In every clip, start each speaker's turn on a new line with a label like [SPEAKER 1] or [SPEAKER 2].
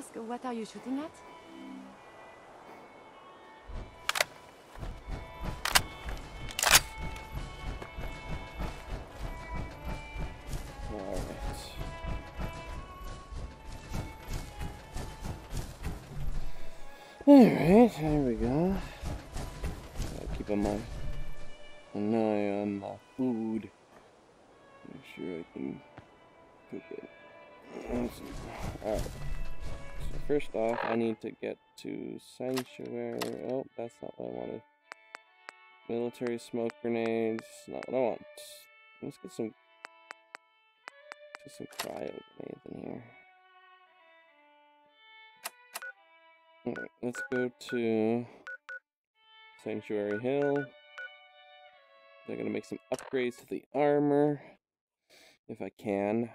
[SPEAKER 1] ask what are you shooting at?
[SPEAKER 2] Alright, there we go. Gotta keep an eye on my food. Make sure I can cook it. Alright. So first off, I need to get to Sanctuary. Oh, that's not what I wanted. Military smoke grenades. Not what I want. Let's get some cryo grenades in here. Alright, let's go to Sanctuary Hill. I'm gonna make some upgrades to the armor if I can.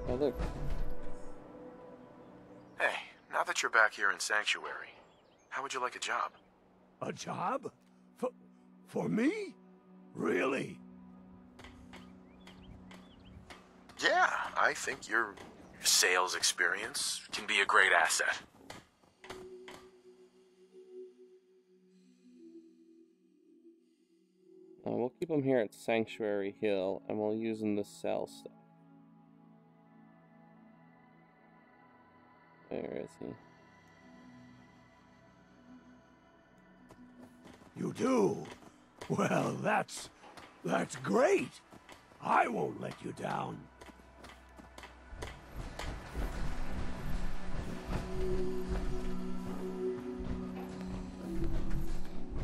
[SPEAKER 2] Oh, look.
[SPEAKER 3] Hey, now that you're back here in Sanctuary, how would you like a job?
[SPEAKER 4] A job? For me? Really?
[SPEAKER 3] Yeah, I think your sales experience can be a great asset.
[SPEAKER 2] We'll keep him here at Sanctuary Hill, and we'll use him to sell stuff. Where is he?
[SPEAKER 4] You do? Well, that's great. I won't let you down.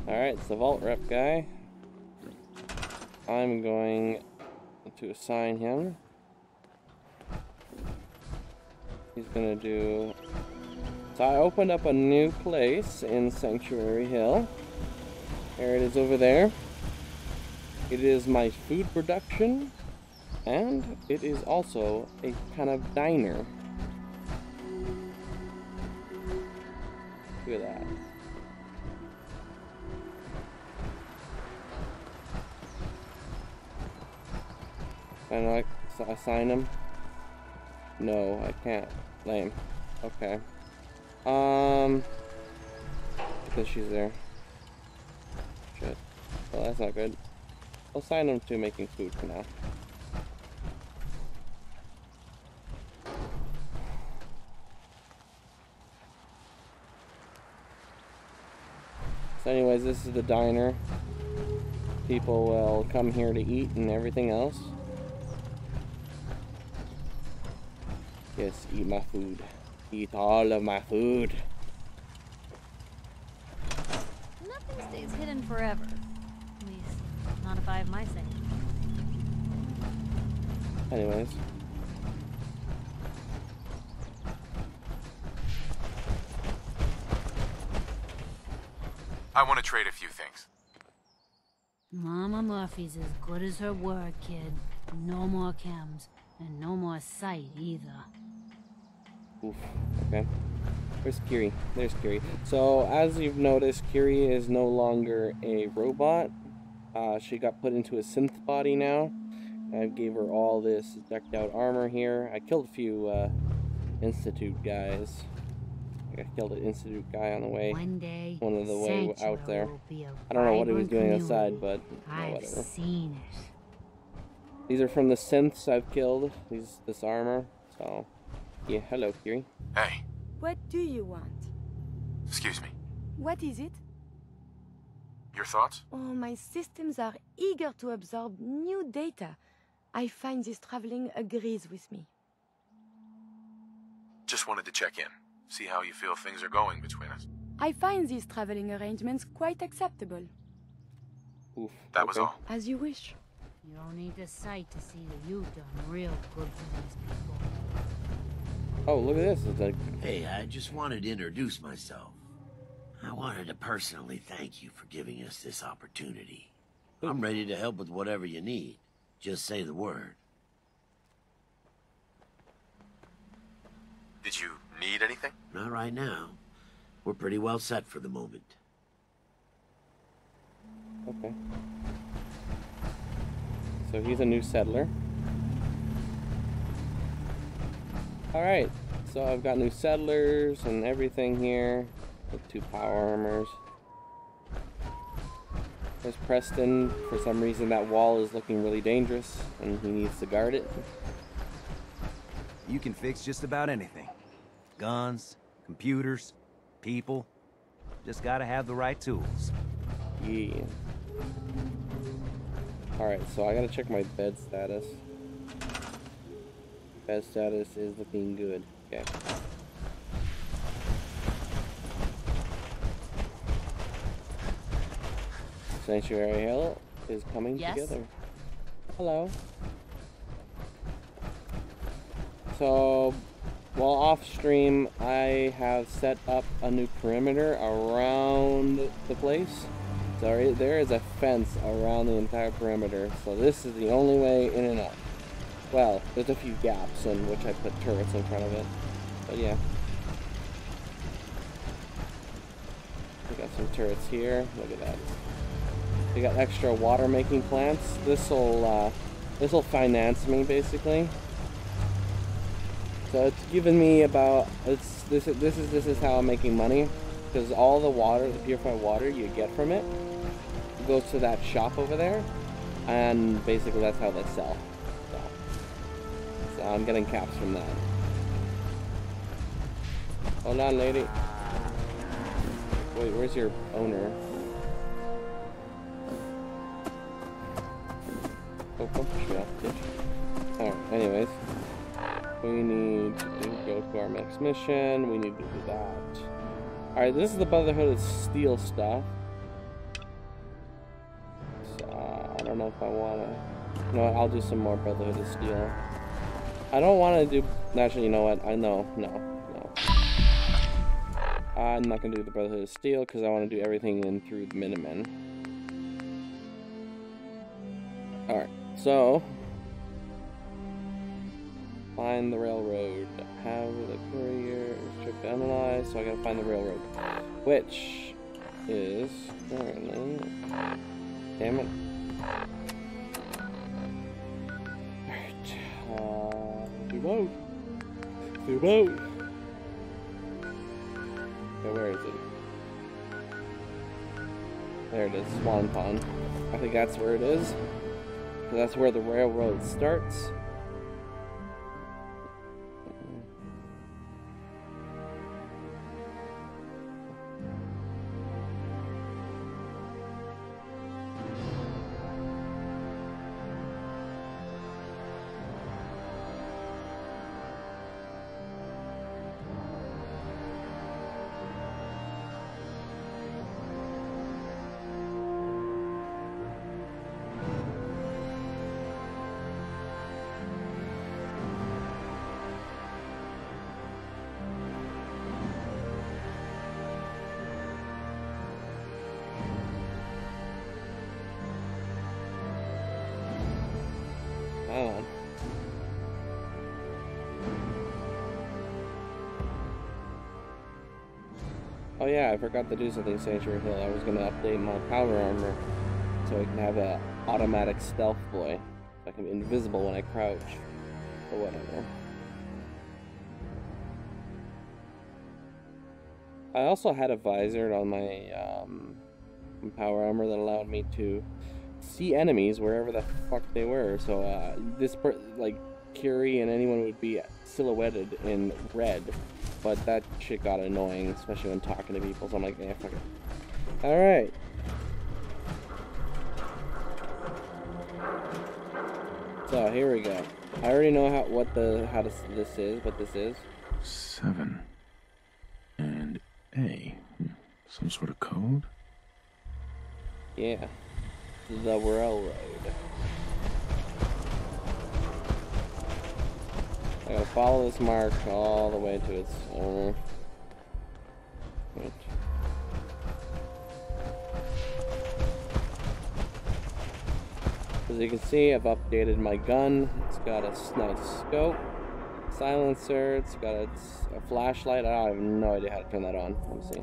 [SPEAKER 2] Alright, it's the Vault Rep guy. I'm going to assign him. He's gonna do... So I opened up a new place in Sanctuary Hill. There it is over there. It is my food production, and it is also a kind of diner. Look at that. Can I assign him? No, I can't. Lame. Okay. Because she's there. Shit. Well, that's not good. I'll assign him to making food for now. So anyways, this is the diner. People will come here to eat and everything else. Yes, eat my food. Eat all of my food.
[SPEAKER 5] Nothing stays hidden forever. At least, not if I have my say.
[SPEAKER 2] Anyways.
[SPEAKER 3] I want to trade a few things.
[SPEAKER 5] Mama Murphy's as good as her word, kid. No more chems, and no more sight either.
[SPEAKER 2] Oof, okay. Where's Kiri? There's Kiri. So, as you've noticed, Kiri is no longer a robot. She got put into a synth body now. I gave her all this decked out armor here. I killed a few Institute guys. I killed an Institute guy on the way. One of the way out there. I don't know what he was doing outside, but whatever.
[SPEAKER 5] I've seen it.
[SPEAKER 2] These are from the synths I've killed. This armor. So, yeah. Hello, Kiri.
[SPEAKER 3] Hey.
[SPEAKER 1] What do you want?
[SPEAKER 3] Excuse me.
[SPEAKER 1] What is it?
[SPEAKER 3] Your thoughts?
[SPEAKER 1] Oh, my systems are eager to absorb new data. I find this traveling agrees with me.
[SPEAKER 3] Just wanted to check in. See how you feel things are going between us.
[SPEAKER 1] I find these traveling arrangements quite acceptable.
[SPEAKER 2] Oof,
[SPEAKER 3] that was all.
[SPEAKER 1] As you wish.
[SPEAKER 5] You don't need the sight to see that you've done real good for these people.
[SPEAKER 2] Oh, look at this. It's like...
[SPEAKER 4] Hey, I just wanted to introduce myself. I wanted to personally thank you for giving us this opportunity. I'm ready to help with whatever you need. Just say the word.
[SPEAKER 3] Did you need anything?
[SPEAKER 4] Not right now. We're pretty well set for the moment.
[SPEAKER 2] Okay. So he's a new settler. Alright, so I've got new settlers and everything here. With 2 power armors. There's Preston. For some reason that wall is looking really dangerous and he needs to guard it.
[SPEAKER 6] You can fix just about anything. Guns, computers, people. Just gotta have the right tools.
[SPEAKER 2] Yeah. Alright, so I gotta check my bed status. Bed status is looking good. Okay. Sanctuary Hill is coming together. Hello. So, while off stream, I have set up a new perimeter around the place. So there is a fence around the entire perimeter. So this is the only way in and out. Well, there's a few gaps in which I put turrets in front of it. But yeah. We got some turrets here. Look at that. We got extra water making plants. This'll finance me basically. So it's given me about this is how I'm making money, because all the water, the purified water you get from it, goes to that shop over there, and basically that's how they sell. So I'm getting caps from that. Hold on, lady. Wait, where's your owner? Alright, anyways. We need to go to our next mission. We need to do that. Alright, this is the Brotherhood of Steel stuff. So, I don't know if I want to... You know what, I'll do some more Brotherhood of Steel. I don't want to do... Actually, you know what, no. I'm not going to do the Brotherhood of Steel because I want to do everything in through the Minutemen. Alright, so... Find the railroad. Have the courier strip analyzed, so I gotta find the railroad. Which is currently... Damn it. Alright. The boat. The boat. Okay, where is it? There it is, Swan Pond. I think that's where it is. That's where the railroad starts. Oh yeah, I forgot to do something Sanctuary Hill. I was going to update my power armor so I can have an automatic stealth boy. So I can be invisible when I crouch. Or whatever. I also had a visor on my power armor that allowed me to see enemies wherever the fuck they were. So like Curie and anyone would be silhouetted in red. But that shit got annoying, especially when talking to people, so I'm like, yeah, fuck it. Alright. So, here we go. I already know what this is.
[SPEAKER 3] 7 and A. Some sort of code?
[SPEAKER 2] Yeah. The railroad. I gotta follow this mark all the way to its owner. Right. As you can see, I've updated my gun. It's got a nice scope, silencer, it's got a flashlight. I have no idea how to turn that on. Let me see.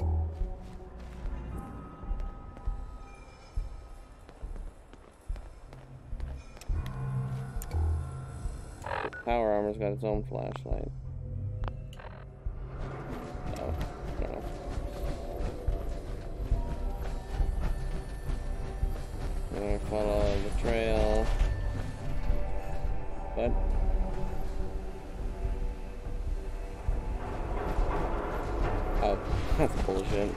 [SPEAKER 2] The power armor's got its own flashlight. Oh, I don't know. I'm gonna follow the trail. What? Oh, that's bullshit.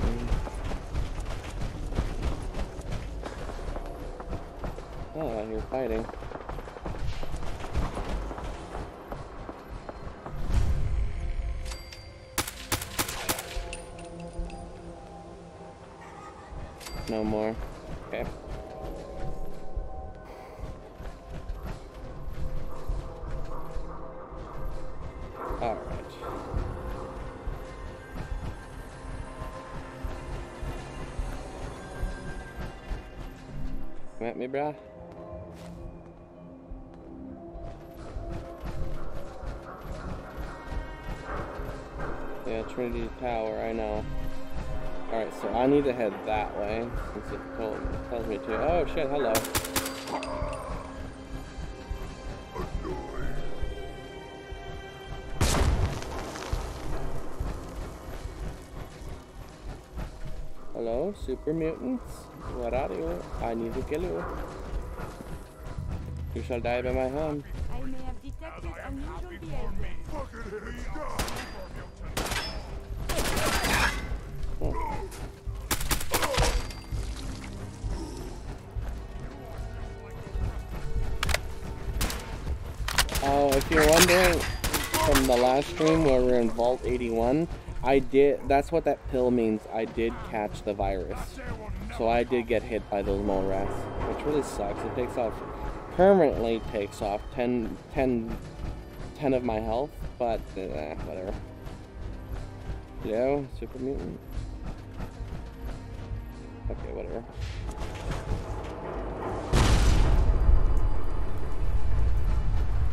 [SPEAKER 2] Oh, you're fighting. No more. Okay. All right. Come at me, brah. Yeah, Trinity Tower, I know. Alright, so I need to head that way, since it tells me to. Oh shit, hello. Hello, super mutants? Where are you? I need to kill you. You shall die by my hand.
[SPEAKER 1] I may have detected unusual behavior.
[SPEAKER 2] Oh, if you're wondering, from the last stream where we're in Vault 81, that's what that pill means. I did catch the virus. So I did get hit by those mole rats, which really sucks. It permanently takes off 10 of my health, but whatever. Hello, super mutant. Okay, whatever.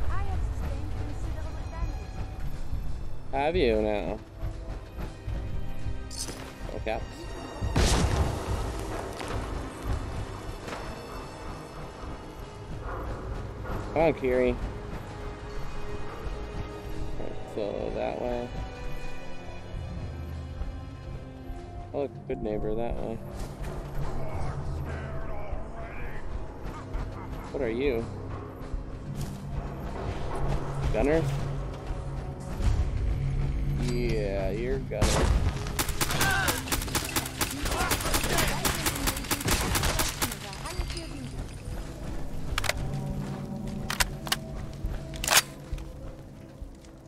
[SPEAKER 1] I have sustained considerable damage.
[SPEAKER 2] Have you now? Okay. Come on, Kiri. Right, so that way. Oh, look, good neighbor that way. What are you? Gunners? Yeah, you're gunners.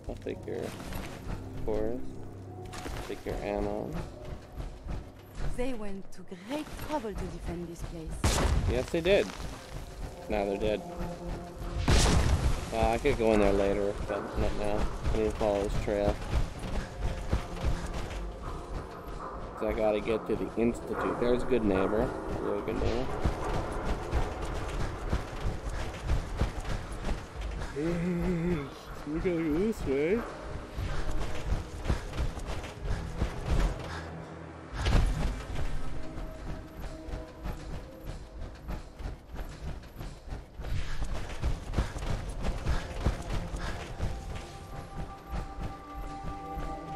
[SPEAKER 2] I'll take your forest. Take your ammo.
[SPEAKER 1] They went to great trouble to defend this place.
[SPEAKER 2] Yes, they did. Now they're dead. I could go in there later, but not now. I need to follow this trail. So I gotta get to the Institute. There's a good neighbor. A really good neighbor. We gotta go this way.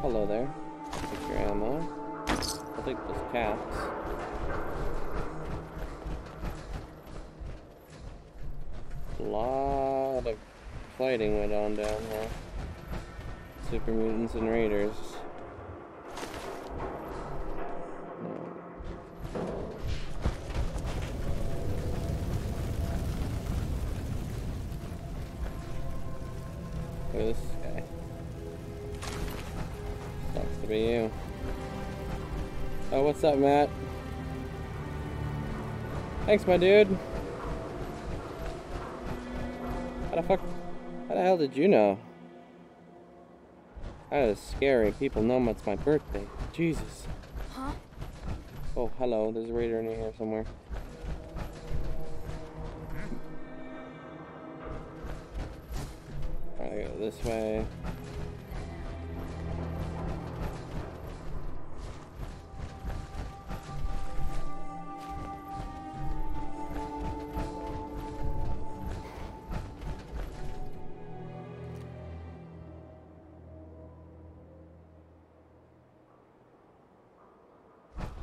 [SPEAKER 2] Hello there. Take your ammo. I'll take those caps. A lot of fighting went on down here. Super mutants and raiders. Look at this guy. Sucks to be you. Oh, what's up, Matt? Thanks, my dude. How the hell did you know? That is scary. People know it's my birthday. Jesus.
[SPEAKER 1] Huh?
[SPEAKER 2] Oh, hello. There's a raider in here somewhere. Alright, go this way.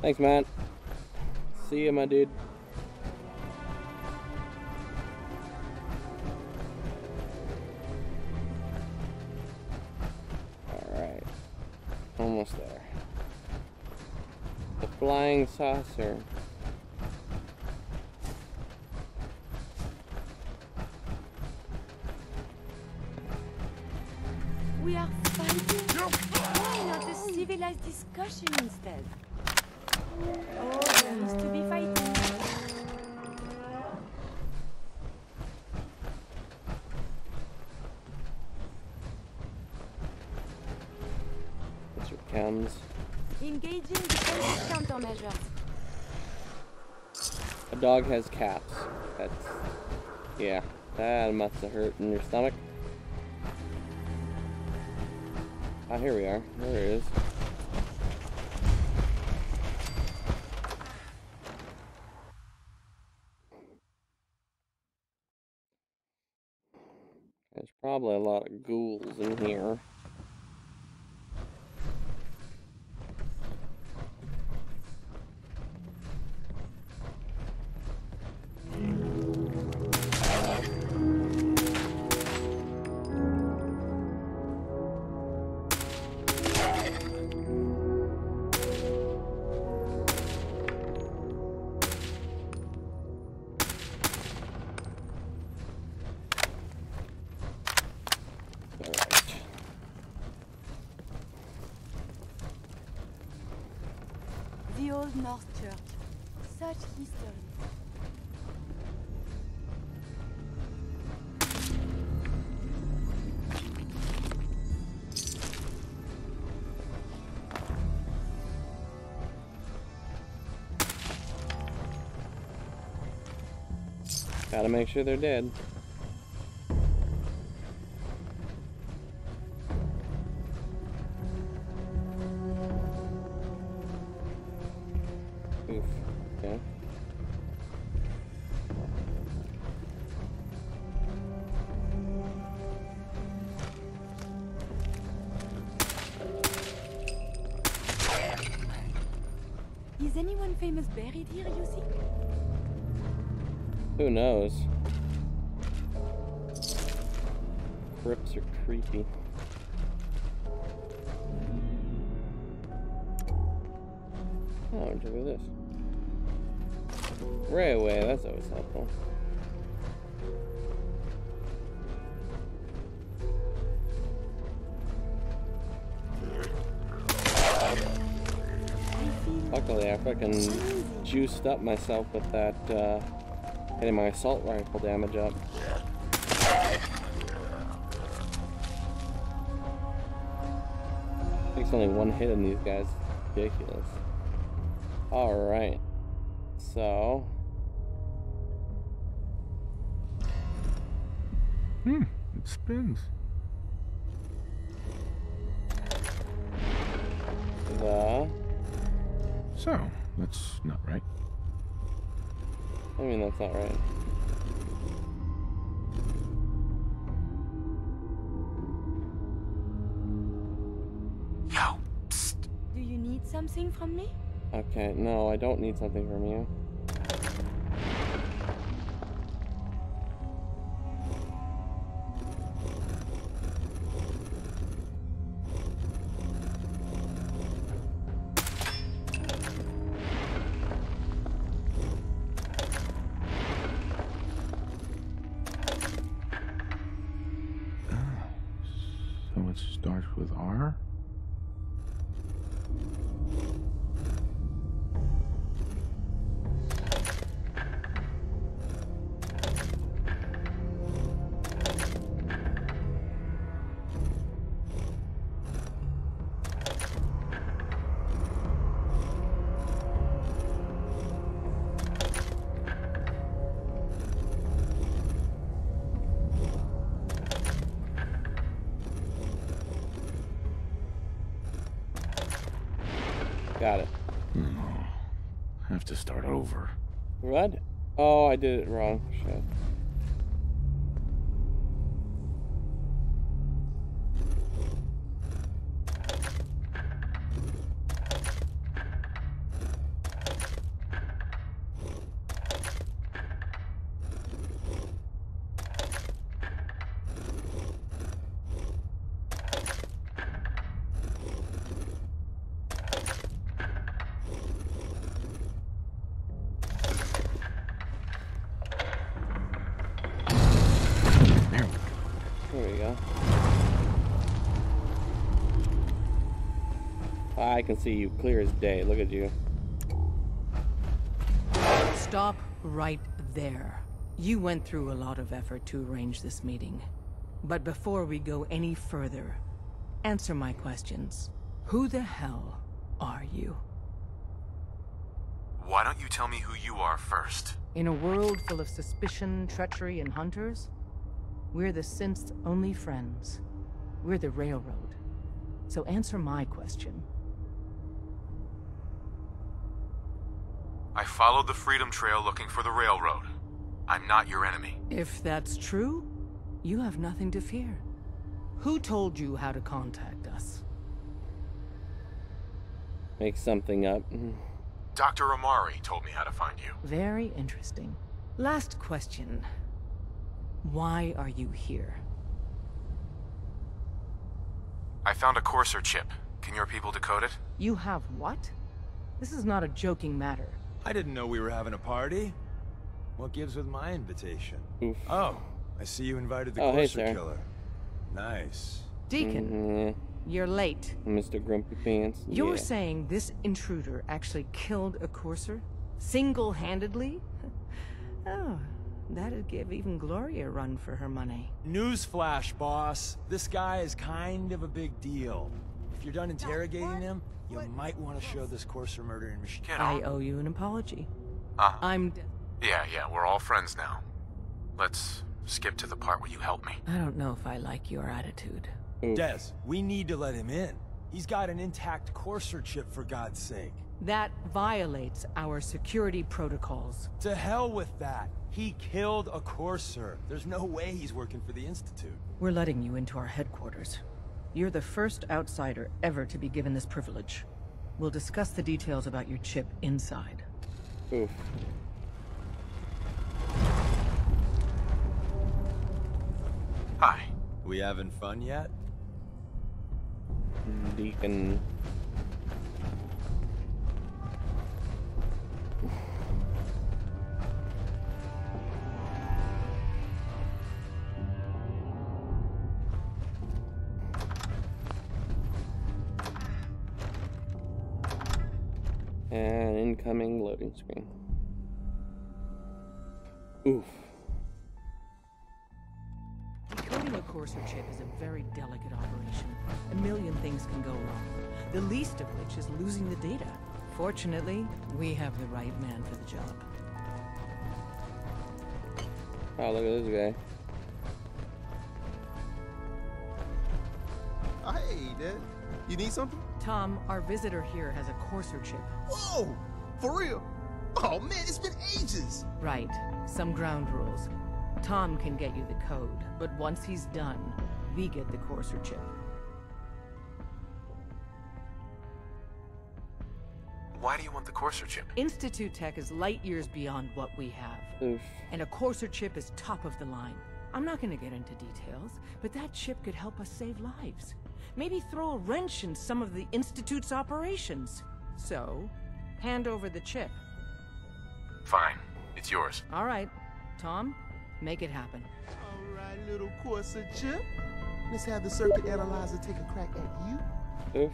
[SPEAKER 2] Thanks, man. See you, my dude. Alright. Almost there. The flying saucer.
[SPEAKER 1] We are fighting? Why not a civilized discussion instead? Oh, there is to be fighting.
[SPEAKER 2] What's your chems?
[SPEAKER 1] Engaging defensive countermeasures.
[SPEAKER 2] A dog has caps. That's... yeah. That must have hurt in your stomach. Ah, here we are. There it is. There's probably a lot of ghouls in here.
[SPEAKER 1] The Old North Church. Such history.
[SPEAKER 2] Gotta make sure they're dead. Oof. Okay.
[SPEAKER 1] Is anyone famous buried here, you think?
[SPEAKER 2] Who knows? Crypts are creepy. Oh, look at this. Railway, that's always helpful. Luckily, I fucking juiced up myself with that, getting my assault rifle damage up. Takes only one hit on these guys. Ridiculous. Alright. So...
[SPEAKER 7] it spins. So, that's not right.
[SPEAKER 2] I mean, that's not right.
[SPEAKER 3] Yo, psst.
[SPEAKER 1] Do you need something from me?
[SPEAKER 2] Okay, no, I don't need something from you.
[SPEAKER 7] So it starts with R?
[SPEAKER 2] Got it.
[SPEAKER 7] No. Have to start over.
[SPEAKER 2] What? Oh, I did it wrong. Shit. There we go. I can see you clear as day. Look at you.
[SPEAKER 8] Stop right there. You went through a lot of effort to arrange this meeting. But before we go any further, answer my questions. Who the hell are you?
[SPEAKER 3] Why don't you tell me who you are first?
[SPEAKER 8] In a world full of suspicion, treachery, and hunters, we're the synth's only friends. We're the Railroad. So answer my question.
[SPEAKER 3] I followed the Freedom Trail looking for the Railroad. I'm not your enemy.
[SPEAKER 8] If that's true, you have nothing to fear. Who told you how to contact us?
[SPEAKER 2] Make something up.
[SPEAKER 3] Dr. Amari told me how to find you.
[SPEAKER 8] Very interesting. Last question. Why are you here?
[SPEAKER 3] I found a Courser chip. Can your people decode it?
[SPEAKER 8] You have what? This is not a joking matter.
[SPEAKER 9] I didn't know we were having a party. What gives with my invitation?
[SPEAKER 2] Oof.
[SPEAKER 9] Oh, I see you invited the
[SPEAKER 2] Oh, hey,
[SPEAKER 9] Courser
[SPEAKER 2] sir.
[SPEAKER 9] killer. Nice.
[SPEAKER 8] Deacon, you're late.
[SPEAKER 2] Mr. Grumpy Pants.
[SPEAKER 8] You're
[SPEAKER 2] Yeah.
[SPEAKER 8] saying this intruder actually killed a Courser? Single-handedly? Oh, that'd give even Gloria a run for her money.
[SPEAKER 9] Newsflash, boss. This guy is kind of a big deal. If you're done interrogating him, you might want to show this Courser murdering machine.
[SPEAKER 3] Get
[SPEAKER 8] I
[SPEAKER 3] on.
[SPEAKER 8] owe you an apology.
[SPEAKER 3] Uh,
[SPEAKER 8] I'm...
[SPEAKER 3] yeah, we're all friends now. Let's skip to the part where you help me.
[SPEAKER 8] I don't know if I like your attitude.
[SPEAKER 2] Oof.
[SPEAKER 9] Des, we need to let him in. He's got an intact Courser chip, for God's sake.
[SPEAKER 8] That violates our security protocols.
[SPEAKER 9] To hell with that. He killed a Courser. There's no way he's working for the Institute.
[SPEAKER 8] We're letting you into our headquarters. You're the first outsider ever to be given this privilege. We'll discuss the details about your chip inside.
[SPEAKER 2] Oof.
[SPEAKER 3] Hi.
[SPEAKER 9] We having fun yet?
[SPEAKER 2] Deacon. And incoming loading screen. Oof.
[SPEAKER 8] Decoding a Courser chip is a very delicate operation. A million things can go wrong, the least of which is losing the data. Fortunately, we have the right man for the job.
[SPEAKER 2] Oh, look at this guy.
[SPEAKER 10] Hey, Dad. You need something?
[SPEAKER 8] Tom, our visitor here has a Courser chip.
[SPEAKER 10] Whoa! For real? Oh, man, it's been ages!
[SPEAKER 8] Right. Some ground rules. Tom can get you the code, but once he's done, we get the Courser chip.
[SPEAKER 3] Why do you want the Courser chip?
[SPEAKER 8] Institute tech is light years beyond what we have.
[SPEAKER 2] Oof.
[SPEAKER 8] And a Courser chip is top of the line. I'm not gonna get into details, but that chip could help us save lives. Maybe throw a wrench in some of the Institute's operations. So, hand over the chip.
[SPEAKER 3] Fine. It's yours.
[SPEAKER 8] All right. Tom, make it happen.
[SPEAKER 10] All right, little Courser chip. Let's have the circuit analyzer take a crack at you.
[SPEAKER 2] Oof.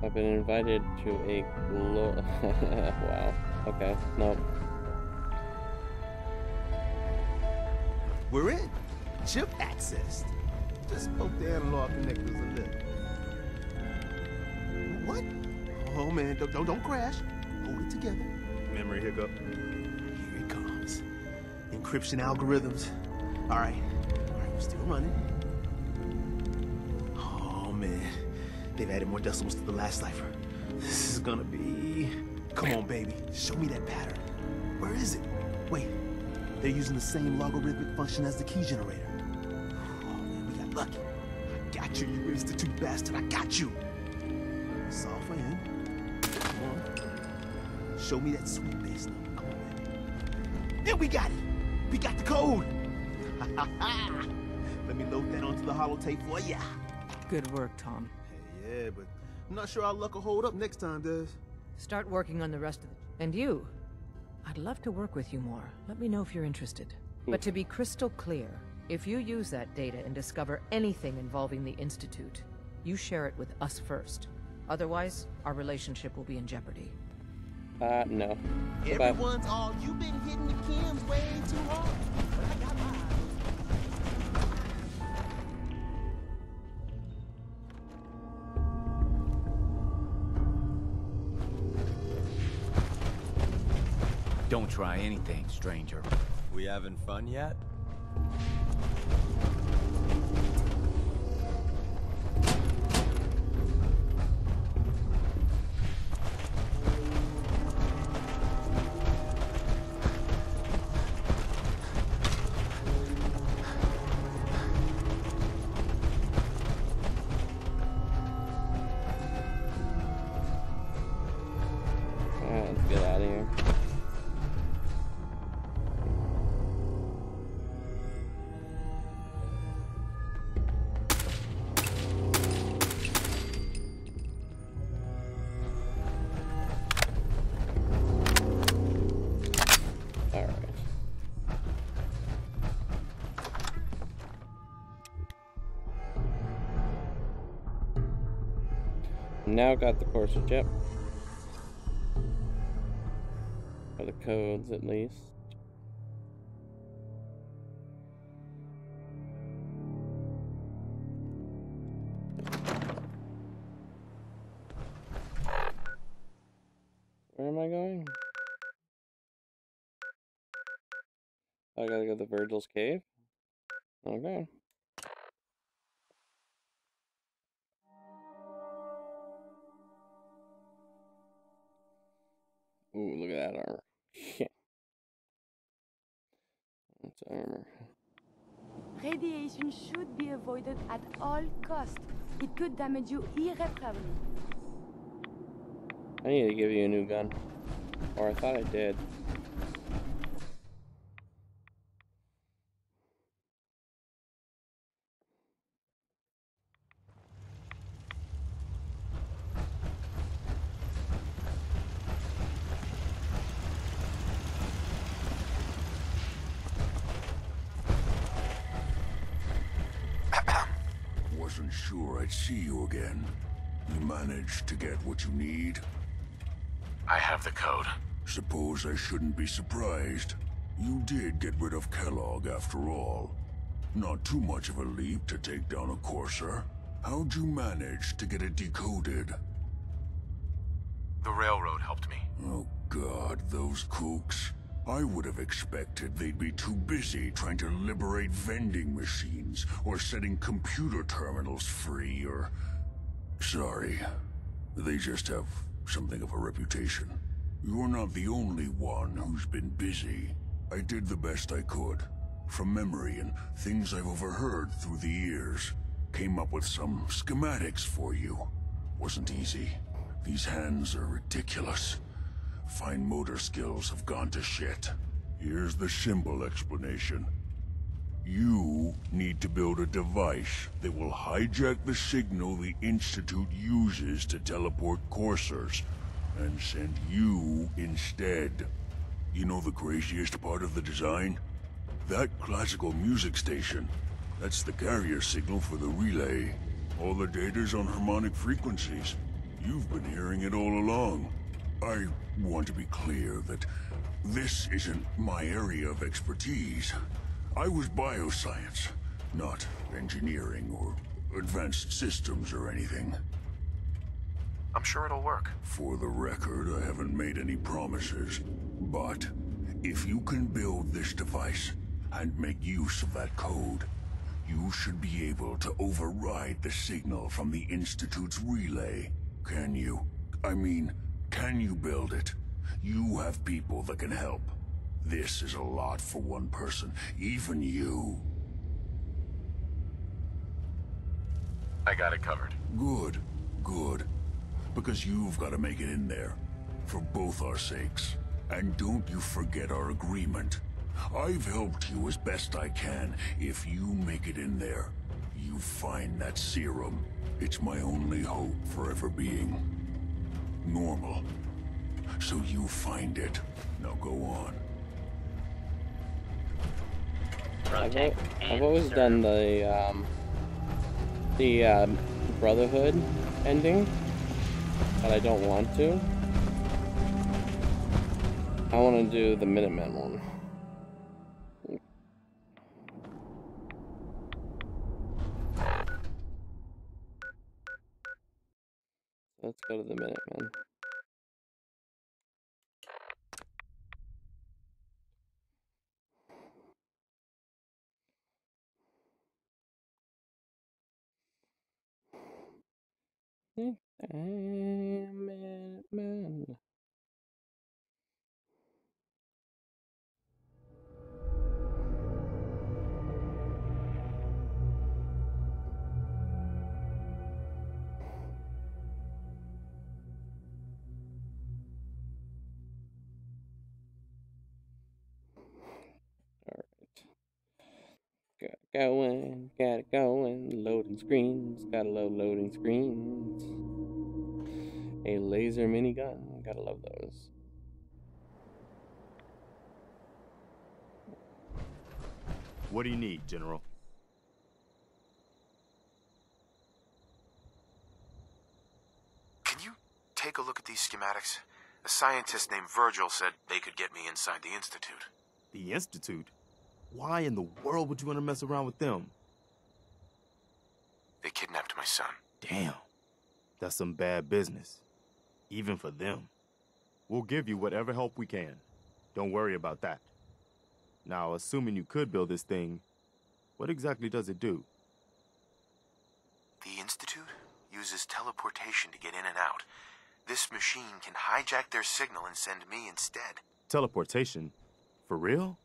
[SPEAKER 2] I've been invited to a wow. Okay. No.
[SPEAKER 10] We're in. Chip accessed. Just poke the analog connectors a little. What? Oh man, don't crash. Hold it together. Memory hiccup. Here it comes. Encryption algorithms. All right, we're still running. Oh man, they've added more decimals to the last cipher. This is gonna be... Come on, baby. Show me that pattern. Where is it? Wait. They're using the same logarithmic function as the key generator. Oh, man, we got lucky. I got you, you Institute bastard. I got you. Solve for him. Come on. Show me that sweet bass number. Come on, baby. And we got it. We got the code. Let me load that onto the holotape for ya.
[SPEAKER 8] Good work, Tom.
[SPEAKER 10] Hey, yeah, but I'm not sure our luck will hold up next time, Des.
[SPEAKER 8] Start working on the rest of the... And you? I'd love to work with you more. Let me know if you're interested. But to be crystal clear, if you use that data and discover anything involving the Institute, you share it with us first. Otherwise, our relationship will be in jeopardy.
[SPEAKER 2] No.
[SPEAKER 10] Everyone's all, you've been hitting the cams way too hard. But I got mine.
[SPEAKER 11] Don't try anything, stranger.
[SPEAKER 9] We having fun yet?
[SPEAKER 2] Let's get out of here. Now got the Corsair chip. Or the codes, at least. Where am I going? I gotta go to Virgil's cave? Okay. Ooh, look at that armor. Shit. That's armor.
[SPEAKER 1] Radiation should be avoided at all costs. It could damage you irreparably.
[SPEAKER 2] I need to give you a new gun. Or I thought I did.
[SPEAKER 7] Wasn't sure I'd see you again. You managed to get what you need?
[SPEAKER 3] I have the code.
[SPEAKER 7] Suppose I shouldn't be surprised. You did get rid of Kellogg after all. Not too much of a leap to take down a Corsair. How'd you manage to get it decoded?
[SPEAKER 3] The railroad helped me.
[SPEAKER 7] Oh God, those kooks. I would have expected they'd be too busy trying to liberate vending machines or setting computer terminals free or... Sorry. They just have something of a reputation. You're not the only one who's been busy. I did the best I could. From memory and things I've overheard through the years. Came up with some schematics for you. Wasn't easy. These hands are ridiculous. Fine motor skills have gone to shit. Here's the simple explanation. You need to build a device that will hijack the signal the Institute uses to teleport Corsairs, and send you instead. You know the craziest part of the design? That classical music station. That's the carrier signal for the relay. All the data's on harmonic frequencies. You've been hearing it all along. I want to be clear that this isn't my area of expertise. I was bioscience, not engineering or advanced systems or anything.
[SPEAKER 3] I'm sure it'll work.
[SPEAKER 7] For the record, I haven't made any promises, but if you can build this device and make use of that code, you should be able to override the signal from the Institute's relay. Can you? I mean, can you build it? You have people that can help. This is a lot for one person, even you.
[SPEAKER 3] I got it covered.
[SPEAKER 7] Good, good. Because you've got to make it in there. For both our sakes. And don't you forget our agreement. I've helped you as best I can. If you make it in there, you find that serum. It's my only hope for ever being normal. So you find it. Now go on.
[SPEAKER 2] I've always done the Brotherhood ending, but I don't want to. I want to do the Minutemen one. Let's go to the Minutemen. Minutemen. Got it going, got it going, loading screens, gotta load loading screens. A laser minigun, gotta love those.
[SPEAKER 12] What do you need, General?
[SPEAKER 3] Can you take a look at these schematics? A scientist named Virgil said they could get me inside the Institute.
[SPEAKER 12] The Institute? Why in the world would you want to mess around with them?
[SPEAKER 3] They kidnapped my son.
[SPEAKER 12] Damn. That's some bad business. Even for them. We'll give you whatever help we can. Don't worry about that. Now, assuming you could build this thing, what exactly does it do?
[SPEAKER 3] The Institute uses teleportation to get in and out. This machine can hijack their signal and send me instead.
[SPEAKER 12] Teleportation? For real?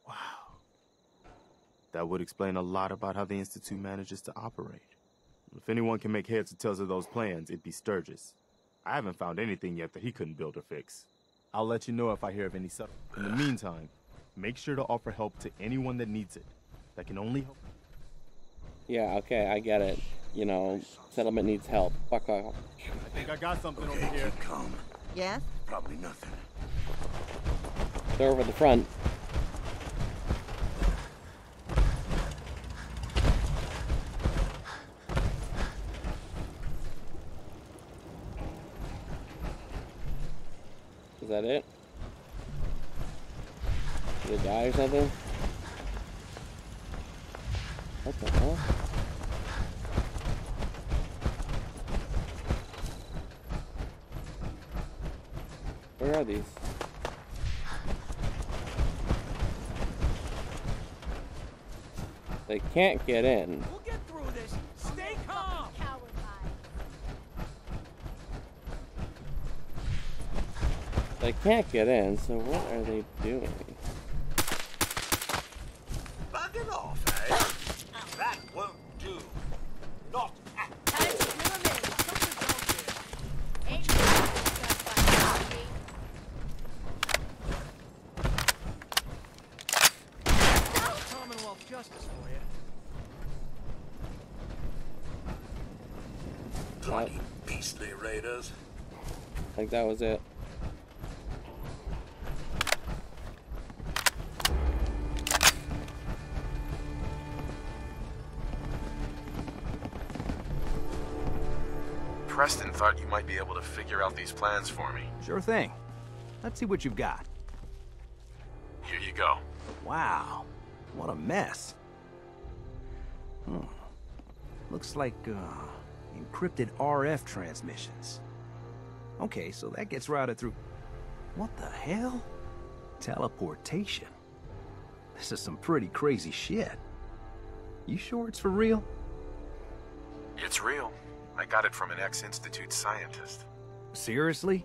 [SPEAKER 12] Wow. That would explain a lot about how the Institute manages to operate. If anyone can make heads or tails of those plans, it'd be Sturgis. I haven't found anything yet that he couldn't build or fix. I'll let you know if I hear of any stuff. In the meantime, make sure to offer help to anyone that needs it. That can only help.
[SPEAKER 2] Yeah, okay, I get it. You know, settlement needs help. Fuck off.
[SPEAKER 12] I think I got something over here.
[SPEAKER 7] Calm.
[SPEAKER 13] Yes?
[SPEAKER 7] Probably nothing.
[SPEAKER 2] They're over the front. Is that it? Did it die or something? What the hell? Where are these? They can't get in.
[SPEAKER 9] We'll get through this. Stay calm.
[SPEAKER 2] They can't get in, so what are they doing?
[SPEAKER 14] Bug it off, eh? That won't do. Not at
[SPEAKER 9] Commonwealth justice for you.
[SPEAKER 14] bloody beastly raiders.
[SPEAKER 2] I think that was it.
[SPEAKER 3] Preston thought you might be able to figure out these plans for me.
[SPEAKER 6] Sure thing. Let's see what you've got.
[SPEAKER 3] Here you go.
[SPEAKER 6] Wow, what a mess. Looks like, encrypted RF transmissions. Okay, so that gets routed through... What the hell? Teleportation. This is some pretty crazy shit. You sure it's for real?
[SPEAKER 3] It's real. I got it from an ex-Institute scientist.
[SPEAKER 6] Seriously?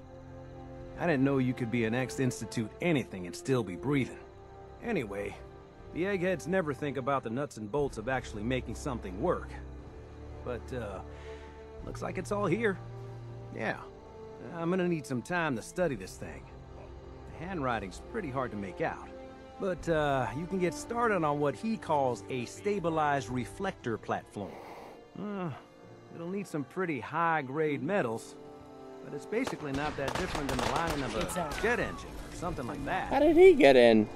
[SPEAKER 6] I didn't know you could be an ex-Institute anything and still be breathing. Anyway, the eggheads never think about the nuts and bolts of actually making something work. But, looks like it's all here. Yeah, I'm gonna need some time to study this thing. The handwriting's pretty hard to make out. But, you can get started on what he calls a stabilized reflector platform. It'll need some pretty high-grade metals, but it's basically not that different than the lining of a jet engine or something like that.
[SPEAKER 2] How did he get in?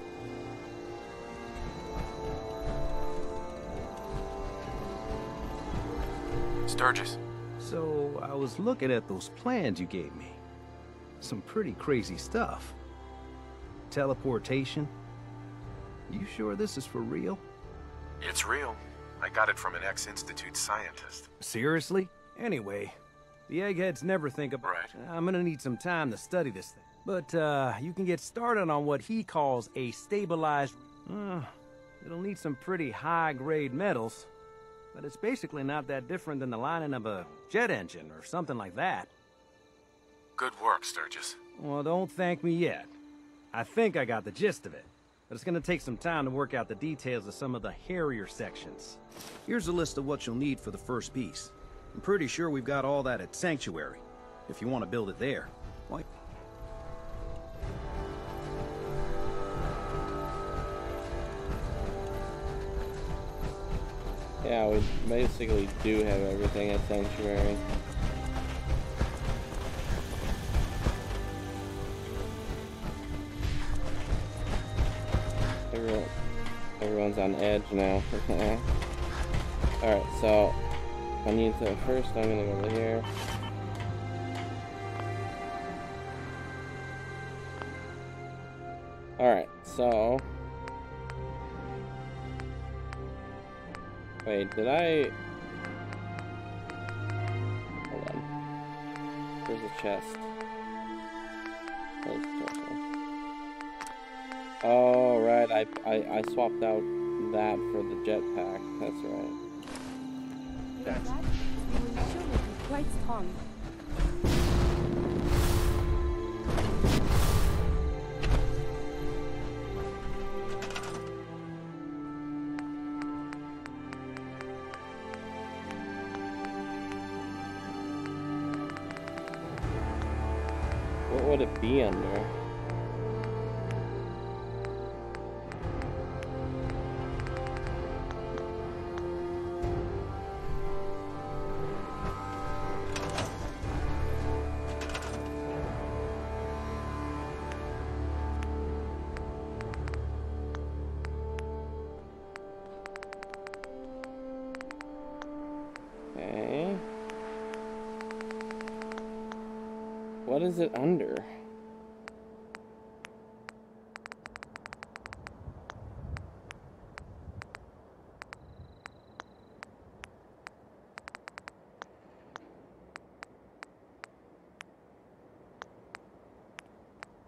[SPEAKER 3] Sturgis.
[SPEAKER 6] So, I was looking at those plans you gave me. Some pretty crazy stuff. Teleportation. You sure this is for real?
[SPEAKER 3] It's real. I got it from an ex-Institute scientist.
[SPEAKER 6] Seriously? Anyway, the eggheads never think about...
[SPEAKER 3] Right.
[SPEAKER 6] I'm gonna need some time to study this thing. But, you can get started on what he calls a stabilized... it'll need some pretty high-grade metals, but it's basically not that different than the lining of a jet engine or something like that.
[SPEAKER 3] Good work, Sturgis.
[SPEAKER 6] Well, don't thank me yet. I think I got the gist of it, but it's gonna take some time to work out the details of some of the hairier sections.
[SPEAKER 13] Here's a list of what you'll need for the first piece. I'm pretty sure we've got all that at Sanctuary, if you want to build it there. Why?
[SPEAKER 2] Yeah, we basically do have everything at Sanctuary. Everyone's on edge now. Alright, so I need to first I'm gonna go over here. Alright, so wait, did I hold on. Where's the chest? Where's the chest? Oh right, I swapped out that for the jetpack, that's right.
[SPEAKER 1] With that, you will surely be quite strong.
[SPEAKER 2] What would it be under? Okay. What is it under?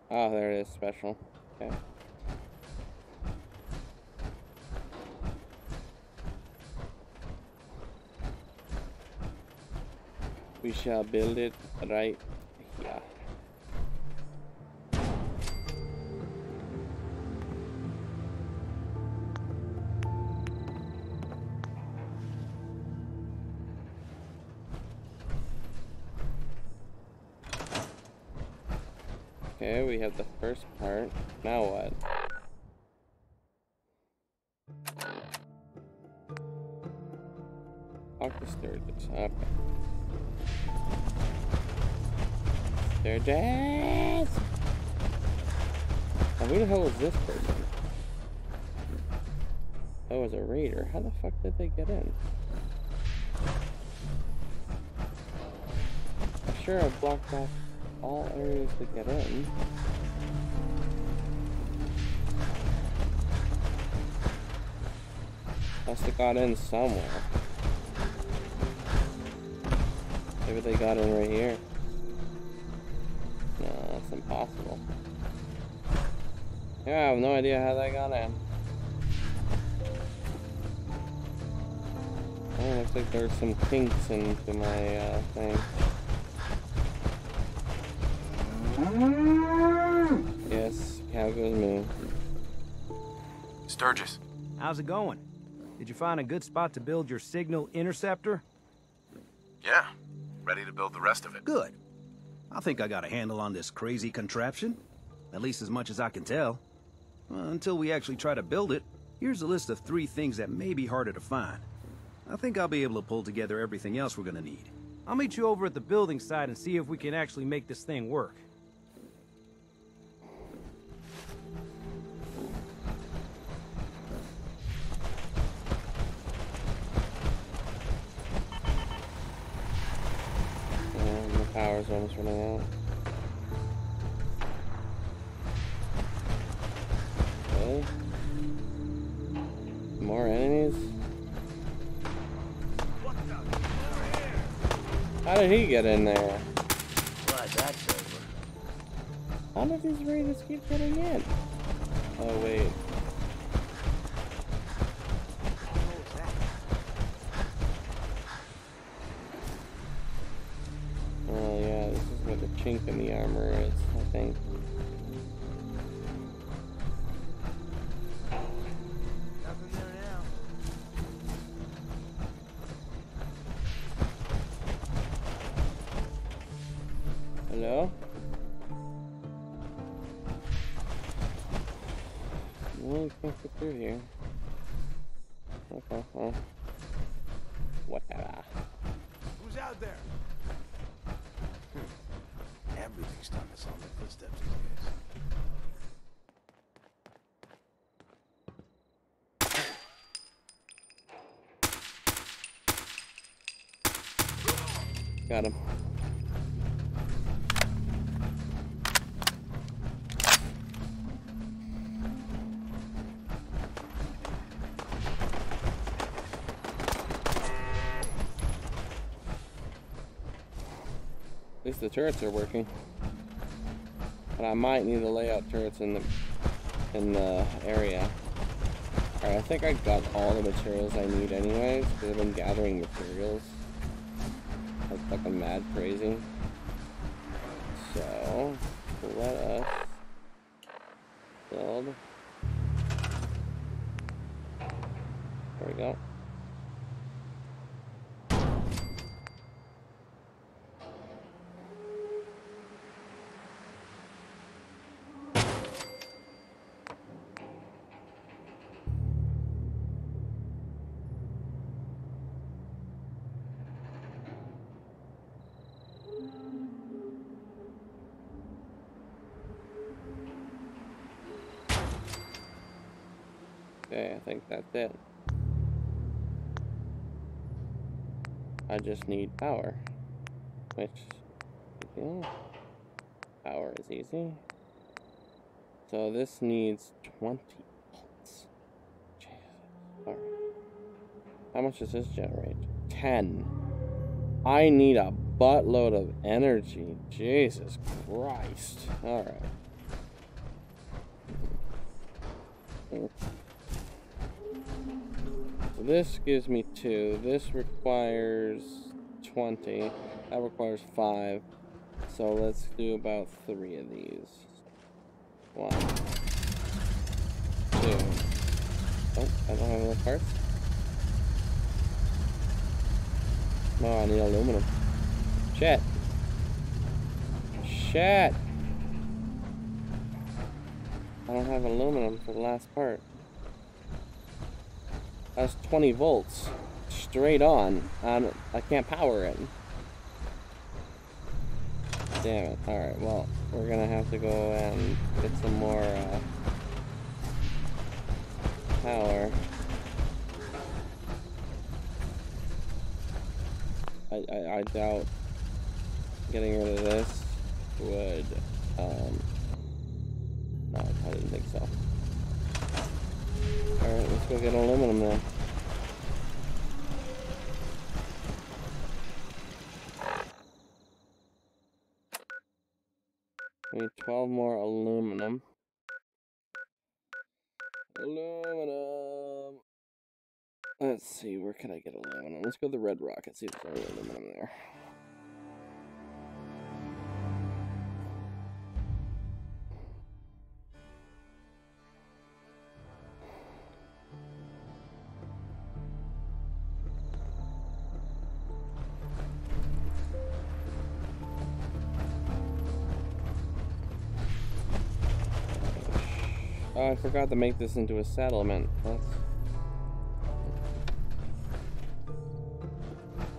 [SPEAKER 2] Oh, there it is, special. Okay. We shall build it right here. Okay, we have the first part. Now what? Talk to Sturgis. Okay. Sturgis! Now, who the hell is this person? That was a raider. How the fuck did they get in? I'm sure I blocked off all areas to get in. Must have got in somewhere. Maybe they got in right here. No, that's impossible. Yeah, I have no idea how they got in. Oh, looks like there's some kinks into my thing.
[SPEAKER 3] Sturgis.
[SPEAKER 13] How's it going? Did you find a good spot to build your signal interceptor?
[SPEAKER 3] Yeah. Ready to build the rest of it.
[SPEAKER 13] Good. I think I got a handle on this crazy contraption. At least as much as I can tell. Until we actually try to build it, here's a list of 3 things that may be harder to find. I think I'll be able to pull together everything else we're gonna need. I'll meet you over at the building site and see if we can actually make this thing work.
[SPEAKER 2] The power's almost running out. Okay. More enemies? How did he get in there?
[SPEAKER 4] Glad that's over.
[SPEAKER 2] How did these raiders keep getting in? Oh wait. Oh yeah, this is where the chink in the armor is, I think.
[SPEAKER 9] Nothing there now.
[SPEAKER 2] Hello? No, you can't get through here. Okay, well. Whatever.
[SPEAKER 9] Who's out there? Everything's starting to sound like footsteps these days.
[SPEAKER 2] Got him. At least the turrets are working. But I might need to lay out turrets in the area. Alright, I think I got all the materials I need anyways, because I've been gathering materials. Like fucking mad crazy. So let us build. There we go. Okay, I think that's it. I just need power, which, power is easy. So this needs 20 volts. Jesus. Alright. How much does this generate? 10. I need a buttload of energy. Jesus Christ. Alright. This gives me 2. This requires 20. That requires 5. So let's do about 3 of these. 1, 2. Oh, I don't have enough parts. No, I need aluminum. Shit. Shit. I don't have aluminum for the last part. That's 20 volts. Straight on. I can't power it. Damn it. Alright, well, we're gonna have to go and get some more power. I doubt getting rid of this would, no, I didn't think so. Alright, let's go get aluminum then. We need 12 more aluminum. Aluminum! Let's see, where can I get aluminum? Let's go to the Red Rock and see if there's any aluminum there. Oh, I forgot to make this into a settlement. That's...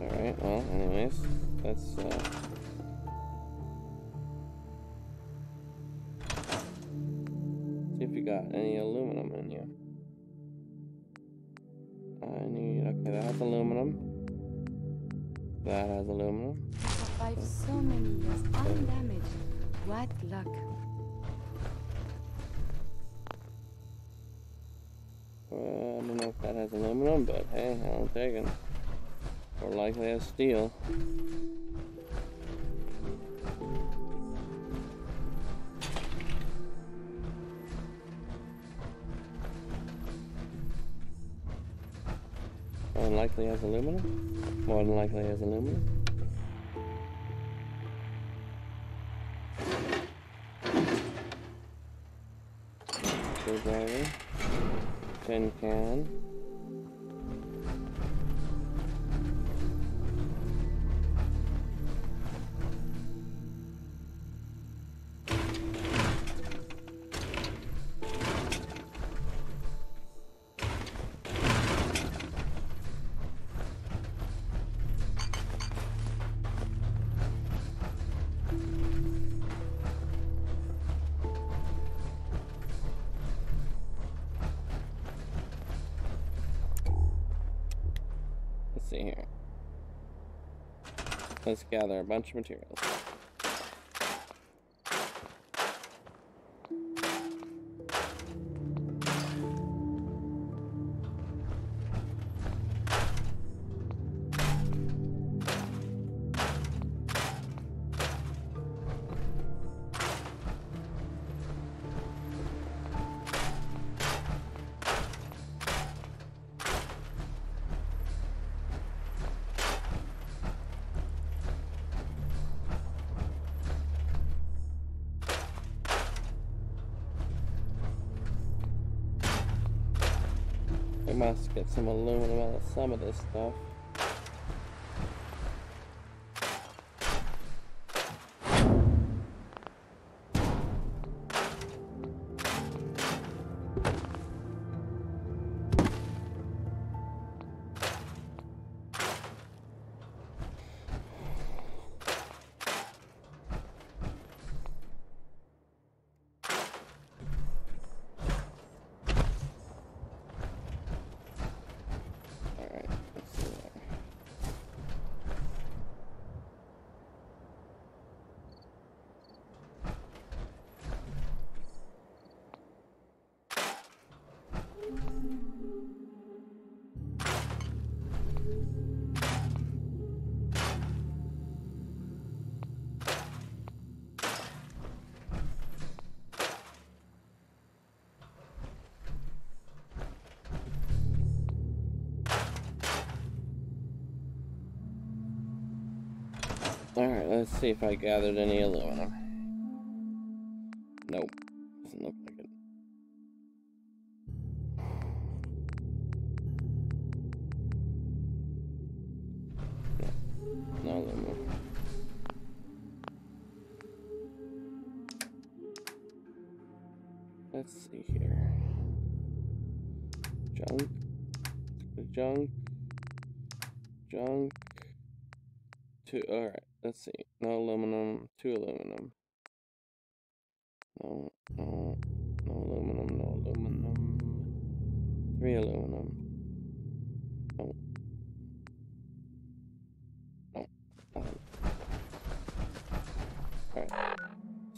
[SPEAKER 2] Alright, well, anyways, let's, see if you got any aluminum in you. I need, okay, that has aluminum. That has aluminum.
[SPEAKER 1] Survived so many years undamaged. What luck.
[SPEAKER 2] I don't know if that has aluminum, but hey, I'll take it. Or likely has steel. More than likely has aluminum. More than likely has aluminum. Screwdriver. Tin can. Let's see here. Let's gather a bunch of materials. We must get some aluminum out of some of this stuff. Alright, let's see if I gathered any aluminum. Nope. Doesn't look like it. No aluminum. Let's see here. Junk. Junk. Junk. Two. Alright, let's see. No aluminum. 2 aluminum. No aluminum. No aluminum. 3 aluminum. No. Alright.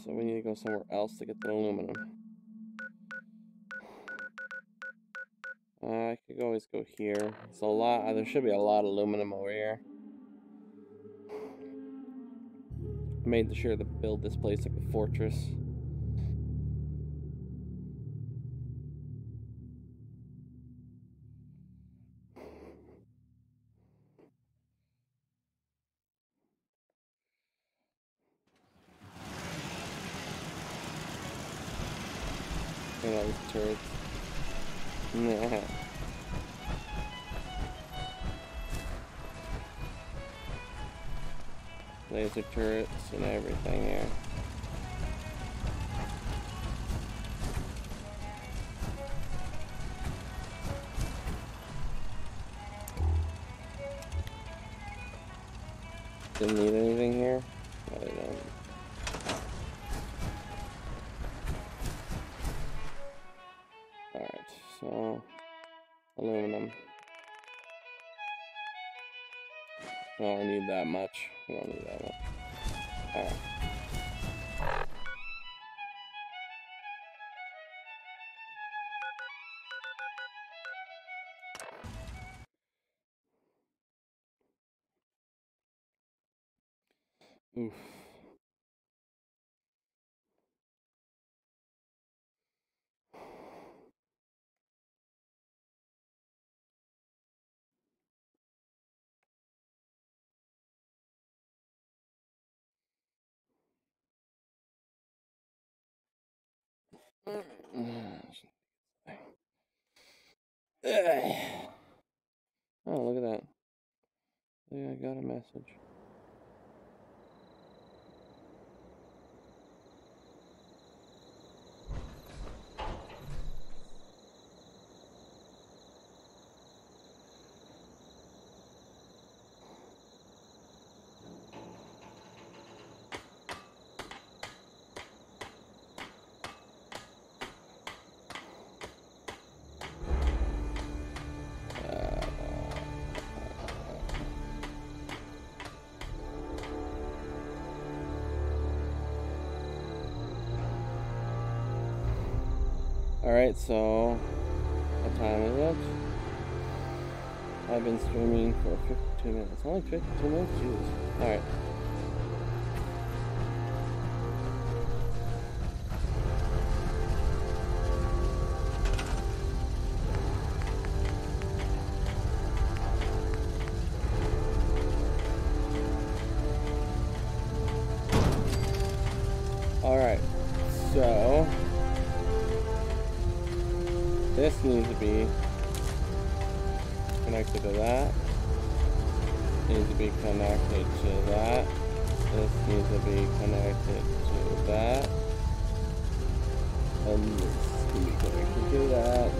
[SPEAKER 2] So we need to go somewhere else to get the aluminum. I could always go here. It's a lot. There should be a lot of aluminum over here. I made sure to build this place like a fortress. Look at all these turrets. Nah. Laser turrets and everything here. so aluminum. I don't need that much. I don't need that much. Alright. Oof. Oh, look at that. Yeah, I got a message. Alright, so what time is it? I've been streaming for 52 minutes. Only 52 minutes? Jeez. Alright. Alright, so this needs to be connected to that. Needs to be connected to that. This needs to be connected to that. And this needs to be connected to that.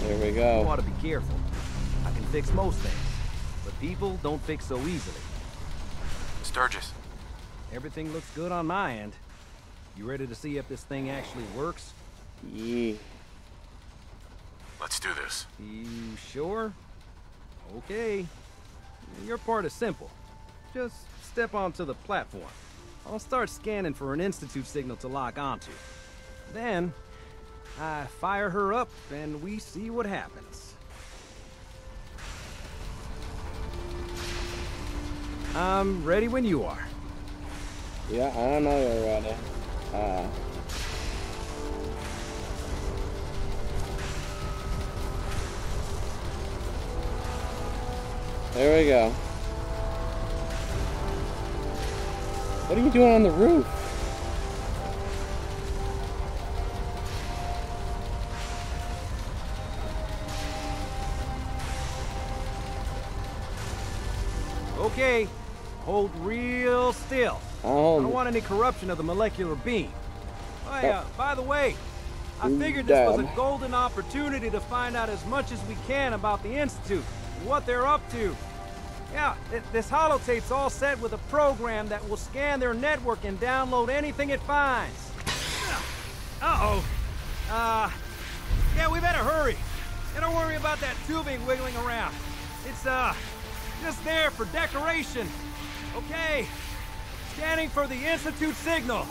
[SPEAKER 2] There we go.
[SPEAKER 6] You ought to be careful. I can fix most things, but people don't fix so easily.
[SPEAKER 3] Sturgis.
[SPEAKER 6] Everything looks good on my end. You ready to see if this thing actually works?
[SPEAKER 2] Yeah.
[SPEAKER 3] Let's do this.
[SPEAKER 6] You sure? Okay. Your part is simple. Just step onto the platform. I'll start scanning for an Institute signal to lock onto. Then, I fire her up and we see what happens. I'm ready when you are.
[SPEAKER 2] Yeah, I know you're ready. There we go. What are you doing on the roof?
[SPEAKER 6] Okay, hold real still. I don't want any corruption of the molecular beam. By the way, I figured this was a golden opportunity to find out as much as we can about the Institute and what they're up to. Yeah, this holotape's all set with a program that will scan their network and download anything it finds. Uh-oh. Yeah, we better hurry. And don't worry about that tubing wiggling around. It's, just there for decoration. Okay. Scanning for the Institute signal.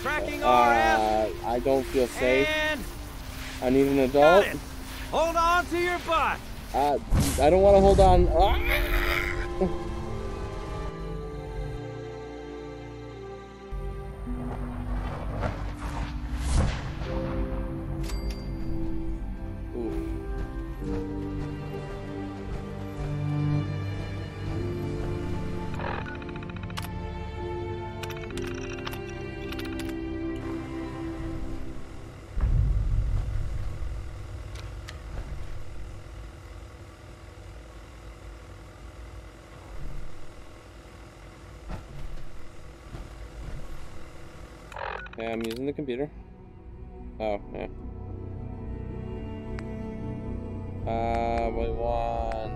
[SPEAKER 6] Tracking RF.
[SPEAKER 2] I don't feel safe.
[SPEAKER 6] And
[SPEAKER 2] I need an adult.
[SPEAKER 6] got it. Hold on to your butt.
[SPEAKER 2] I don't want to hold on. Okay, I'm using the computer. Oh, yeah. We want...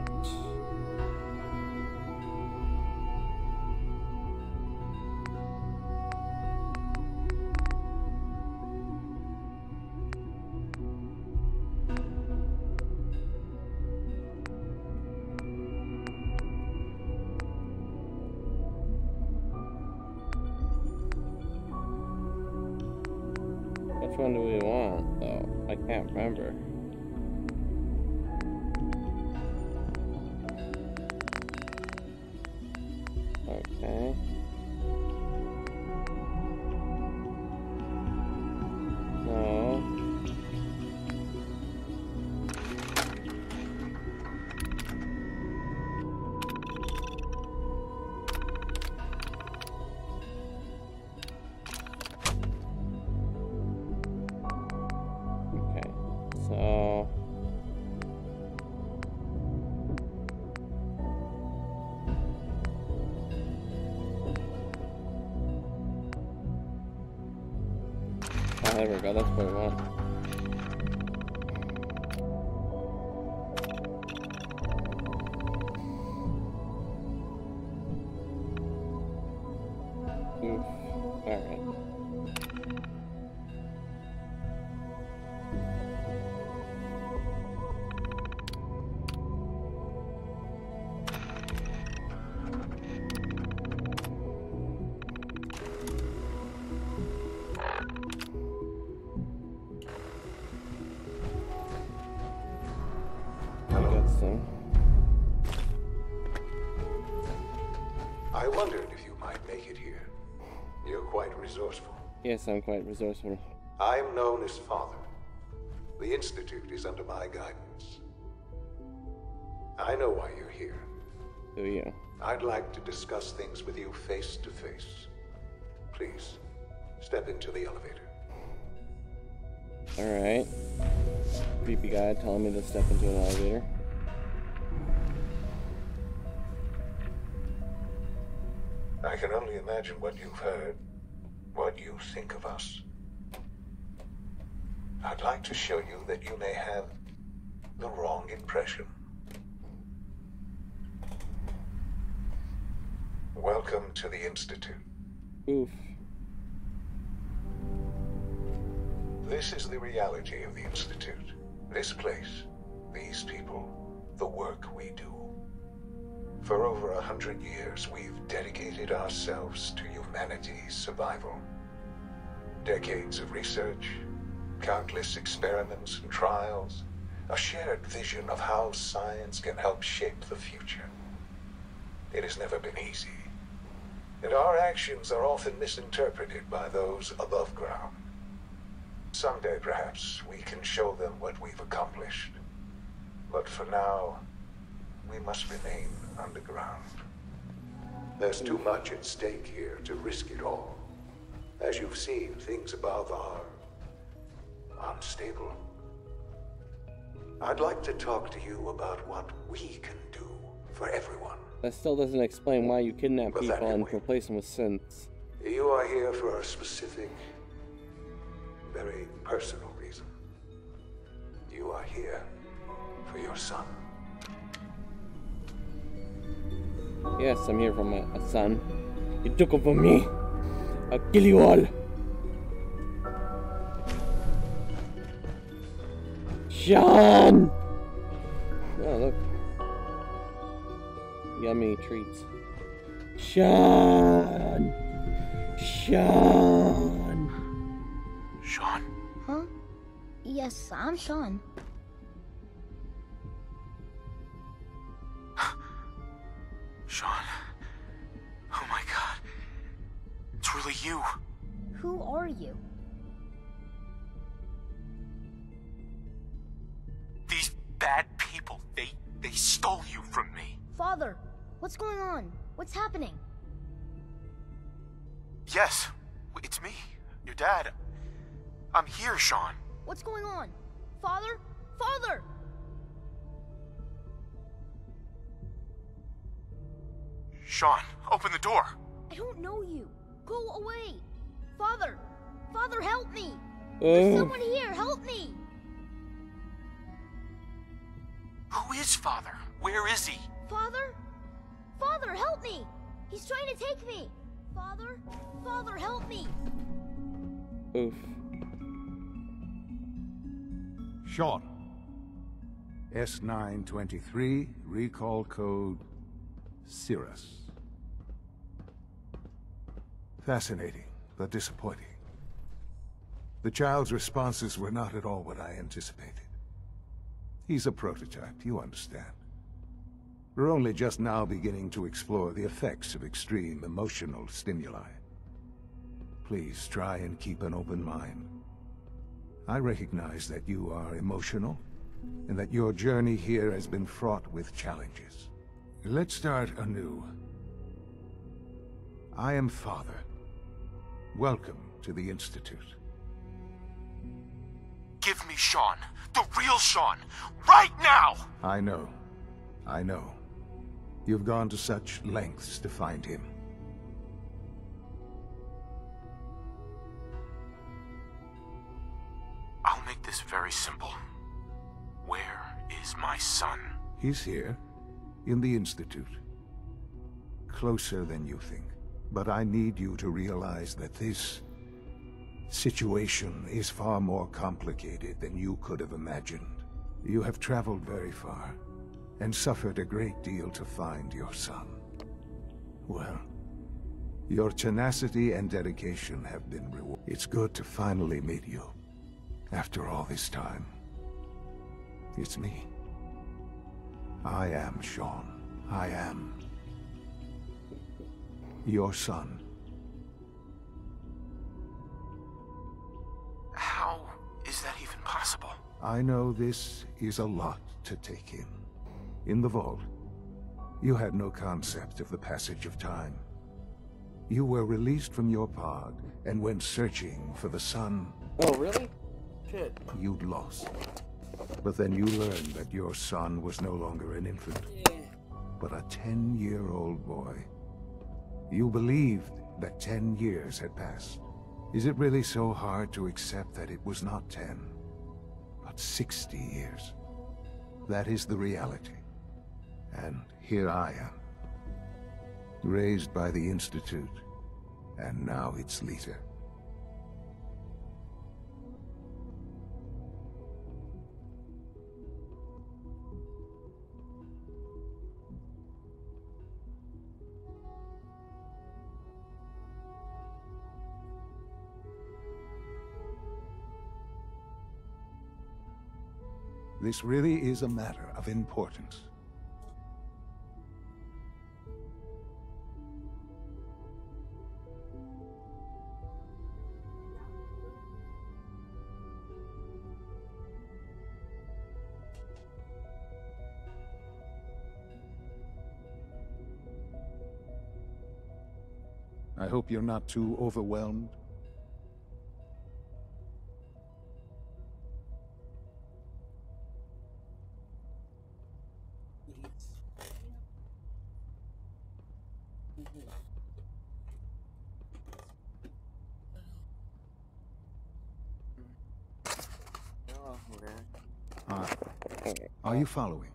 [SPEAKER 2] Which one do we want, though? I can't remember. Okay. No. Okay. So... Oh, there we go, that's what we want. Oof. Alright.
[SPEAKER 15] I wondered if you might make it here. You're quite resourceful.
[SPEAKER 2] Yes, I'm quite resourceful.
[SPEAKER 15] I'm known as Father. The Institute is under my guidance. I know why you're here.
[SPEAKER 2] Do you?
[SPEAKER 15] I'd like to discuss things with you face to face. Please, step into the elevator.
[SPEAKER 2] Alright. Creepy guy telling me to step into an elevator.
[SPEAKER 15] I can only imagine what you've heard, what you think of us. I'd like to show you that you may have the wrong impression. Welcome to the Institute.
[SPEAKER 2] Oof.
[SPEAKER 15] This is the reality of the Institute. This place, these people, the work we do. For over 100 years, we've dedicated ourselves to humanity's survival. Decades of research, countless experiments and trials, a shared vision of how science can help shape the future. It has never been easy, and our actions are often misinterpreted by those above ground. Someday, perhaps, we can show them what we've accomplished. But for now, we must remain underground. There's too much at stake here to risk it all. As you've seen, things above are unstable. I'd like to talk to you about what we can do for everyone.
[SPEAKER 2] That still doesn't explain why you kidnap people and replace them with synths.
[SPEAKER 15] You are here for a specific, very personal reason. You are here for your son.
[SPEAKER 2] Yes, I'm here for my son. You took him from me. I'll kill you all. Sean! Oh, look. Yummy treats. Sean! Sean!
[SPEAKER 15] Sean?
[SPEAKER 16] Huh? Yes, I'm Sean.
[SPEAKER 3] Sean. Oh my god. It's really you.
[SPEAKER 16] Who are you?
[SPEAKER 3] These bad people, they stole you from me.
[SPEAKER 16] Father, what's going on? What's happening?
[SPEAKER 3] Yes, it's me, your dad. I'm here, Sean.
[SPEAKER 16] What's going on? Father? Father!
[SPEAKER 3] Sean, open the door.
[SPEAKER 16] I don't know you. Go away. Father! Father, help me! There's
[SPEAKER 2] Oh.
[SPEAKER 16] someone here, help me!
[SPEAKER 14] Who is Father? Where is he?
[SPEAKER 16] Father? Father, help me! He's trying to take me! Father? Father, help me!
[SPEAKER 2] Oof.
[SPEAKER 17] Sean. S923, recall code Cirrus. Fascinating, but disappointing. The child's responses were not at all what I anticipated. He's a prototype, you understand. We're only just now beginning to explore the effects of extreme emotional stimuli. Please try and keep an open mind. I recognize that you are emotional, and that your journey here has been fraught with challenges. Let's start anew. I am Father. Welcome to the Institute.
[SPEAKER 14] Give me Sean. The real Sean. Right now!
[SPEAKER 17] I know. I know. You've gone to such lengths to find him.
[SPEAKER 3] I'll make this very simple. Where is my son?
[SPEAKER 17] He's here, in the Institute. Closer than you think. But I need you to realize that this situation is far more complicated than you could have imagined. You have traveled very far, and suffered a great deal to find your son. Well, your tenacity and dedication have been rewarded. It's good to finally meet you, after all this time. It's me. I am Sean. I am your son.
[SPEAKER 3] How is that even possible?
[SPEAKER 17] I know this is a lot to take in. In the vault, you had no concept of the passage of time. You were released from your pod and went searching for the son.
[SPEAKER 2] Oh, really? Shit.
[SPEAKER 17] You'd lost. But then you learned that your son was no longer an infant, but a 10-year-old boy. You believed that 10 years had passed. Is it really so hard to accept that it was not 10, but 60 years? That is the reality. And here I am, raised by the Institute, and now its leader. This really is a matter of importance. I hope you're not too overwhelmed. Are you following?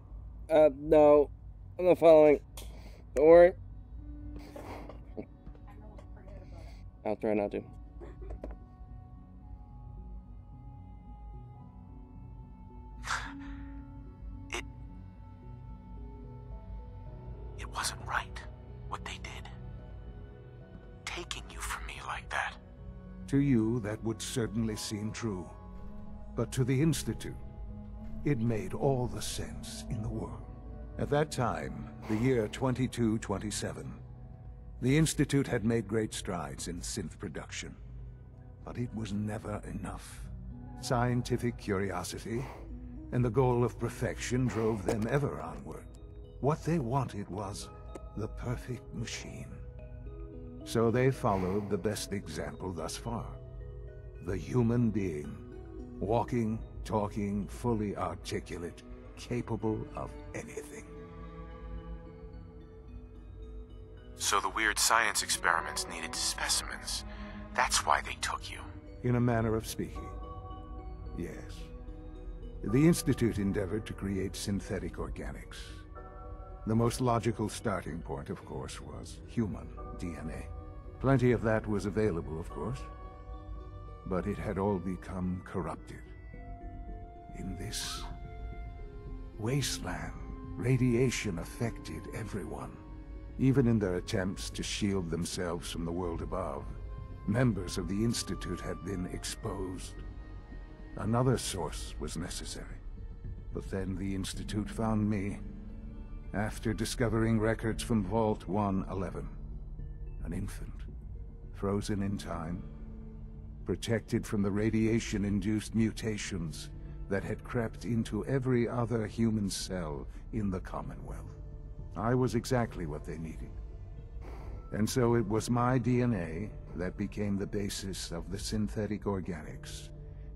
[SPEAKER 2] No. I'm not following. Don't worry. I'll try not to.
[SPEAKER 3] It wasn't right, what they did. Taking you from me like that.
[SPEAKER 17] To you, that would certainly seem true. But to the Institute, it made all the sense in the world. At that time, the year 2227, the Institute had made great strides in synth production. But it was never enough. Scientific curiosity and the goal of perfection drove them ever onward. What they wanted was the perfect machine. So they followed the best example thus far. The human being. Walking, talking, fully articulate, capable of anything.
[SPEAKER 3] So the weird science experiments needed specimens. That's why they took you.
[SPEAKER 17] in a manner of speaking. Yes. The Institute endeavored to create synthetic organics. The most logical starting point, of course, was human DNA. Plenty of that was available, of course. But it had all become corrupted. In this wasteland, radiation affected everyone. Even in their attempts to shield themselves from the world above, members of the Institute had been exposed. Another source was necessary. But then the Institute found me, after discovering records from Vault 111. An infant, frozen in time, protected from the radiation-induced mutations that had crept into every other human cell in the Commonwealth. I was exactly what they needed. And so it was my DNA that became the basis of the synthetic organics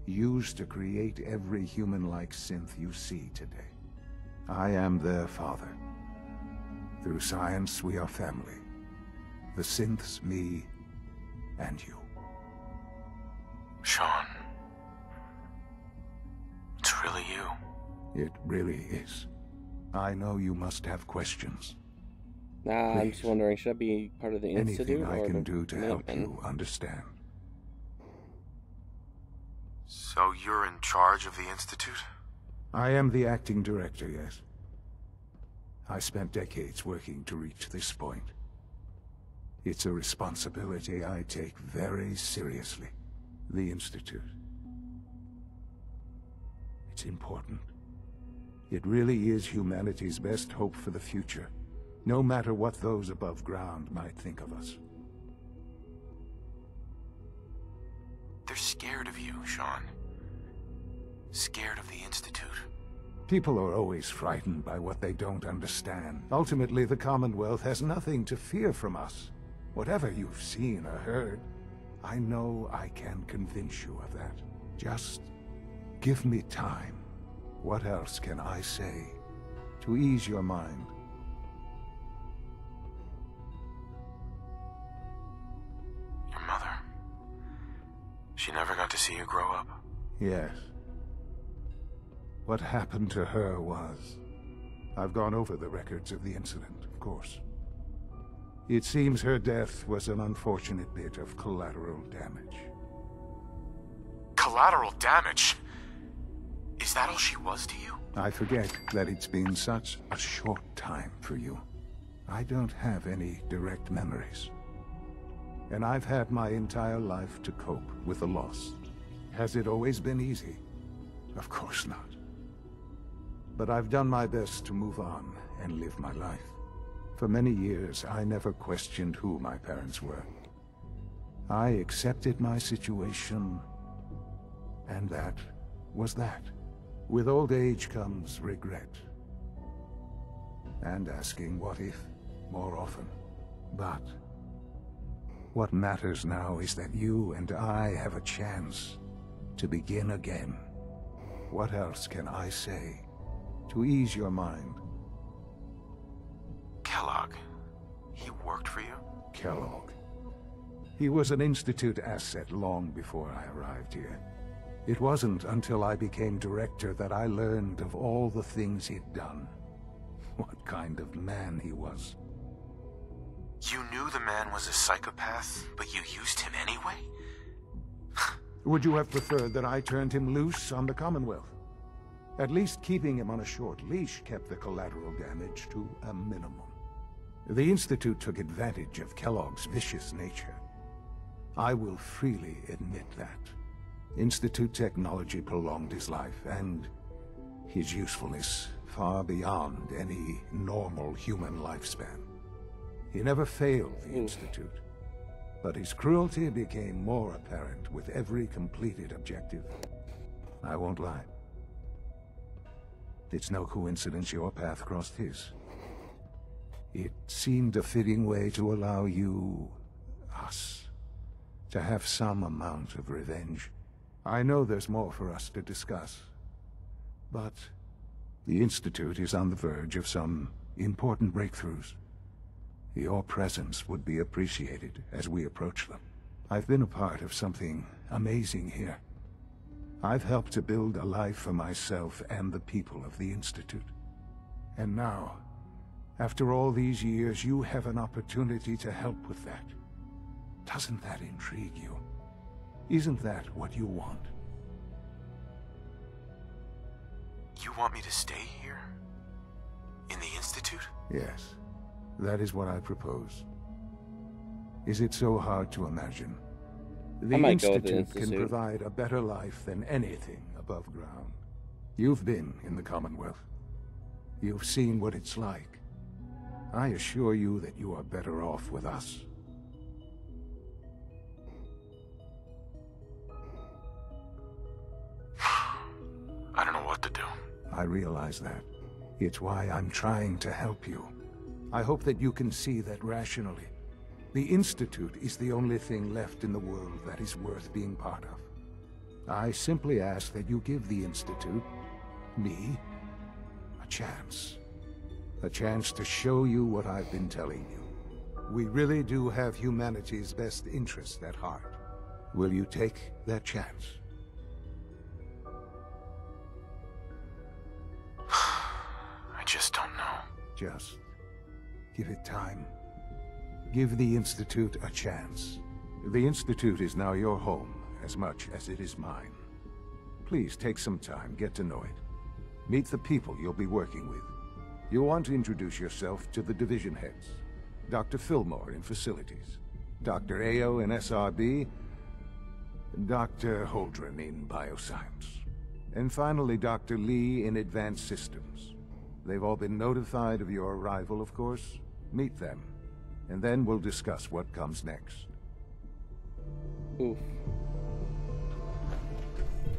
[SPEAKER 17] used to create every human-like synth you see today. I am their father. Through science, we are family. The synths, me, and you.
[SPEAKER 3] Sean. It's really you.
[SPEAKER 17] It really is. I know you must have questions.
[SPEAKER 2] Nah, I'm just wondering, should I be part of the Institute?
[SPEAKER 17] Anything I
[SPEAKER 2] or
[SPEAKER 17] can
[SPEAKER 2] the
[SPEAKER 17] do to help
[SPEAKER 2] Minutemen?
[SPEAKER 17] you understand.
[SPEAKER 3] So you're in charge of the Institute?
[SPEAKER 17] I am the acting director, yes. I spent decades working to reach this point. It's a responsibility I take very seriously. The Institute. It's important. It really is humanity's best hope for the future, no matter what those above ground might think of us.
[SPEAKER 3] They're scared of you, Sean. Scared of the Institute.
[SPEAKER 17] People are always frightened by what they don't understand. Ultimately, the Commonwealth has nothing to fear from us. Whatever you've seen or heard, I know I can convince you of that. Just give me time. What else can I say to ease your mind?
[SPEAKER 3] Your mother. She never got to see you grow up.
[SPEAKER 17] Yes. What happened to her was... I've gone over the records of the incident, of course. It seems her death was an unfortunate bit of collateral damage.
[SPEAKER 3] Collateral damage? Is that all she was to you?
[SPEAKER 17] I forget that it's been such a short time for you. I don't have any direct memories. And I've had my entire life to cope with the loss. Has it always been easy? Of course not. But I've done my best to move on and live my life. For many years, I never questioned who my parents were. I accepted my situation, and that was that. With old age comes regret. And asking what if more often. But what matters now is that you and I have a chance to begin again. What else can I say to ease your mind?
[SPEAKER 3] Kellogg. He worked for you?
[SPEAKER 17] Kellogg. He was an Institute asset long before I arrived here. It wasn't until I became director that I learned of all the things he'd done. What kind of man he was.
[SPEAKER 3] You knew the man was a psychopath, but you used him anyway?
[SPEAKER 17] Would you have preferred that I turned him loose on the Commonwealth? At least keeping him on a short leash kept the collateral damage to a minimum. The Institute took advantage of Kellogg's vicious nature. I will freely admit that. Institute technology prolonged his life, and his usefulness far beyond any normal human lifespan. He never failed the Institute, but his cruelty became more apparent with every completed objective. I won't lie. It's no coincidence your path crossed his. It seemed a fitting way to allow you, us, to have some amount of revenge. I know there's more for us to discuss, but the Institute is on the verge of some important breakthroughs. Your presence would be appreciated as we approach them. I've been a part of something amazing here. I've helped to build a life for myself and the people of the Institute. And now, after all these years, you have an opportunity to help with that. Doesn't that intrigue you? Isn't that what you want?
[SPEAKER 3] You want me to stay here? In the Institute?
[SPEAKER 17] Yes, that is what I propose. Is it so hard to imagine? The Institute can provide a better life than anything above ground. You've been in the Commonwealth. You've seen what it's like. I assure you that you are better off with us.
[SPEAKER 3] I don't know what to do.
[SPEAKER 17] I realize that. It's why I'm trying to help you. I hope that you can see that rationally. The Institute is the only thing left in the world that is worth being part of. I simply ask that you give the Institute, me, a chance. A chance to show you what I've been telling you. We really do have humanity's best interest at heart. Will you take that chance?
[SPEAKER 3] I just don't know.
[SPEAKER 17] Just give it time. Give the Institute a chance. The Institute is now your home as much as it is mine. Please take some time, get to know it. Meet the people you'll be working with. You'll want to introduce yourself to the division heads. Dr. Fillmore in Facilities, Dr. Ayo in SRB, Dr. Holdren in Bioscience, and finally Dr. Lee in Advanced Systems. They've all been notified of your arrival, of course. Meet them, and then we'll discuss what comes next.
[SPEAKER 2] Oof.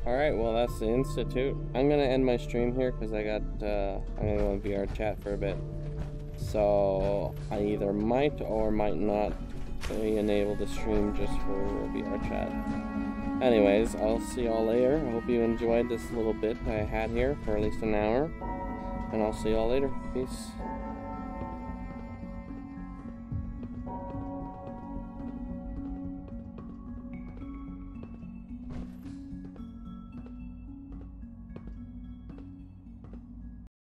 [SPEAKER 2] Alright, well that's the Institute. I'm gonna end my stream here because I'm gonna go in VR chat for a bit. So I either might or might not enable the stream just for VR chat. Anyways, I'll see y'all later. I hope you enjoyed this little bit I had here for at least an hour. And I'll see y'all later. Peace.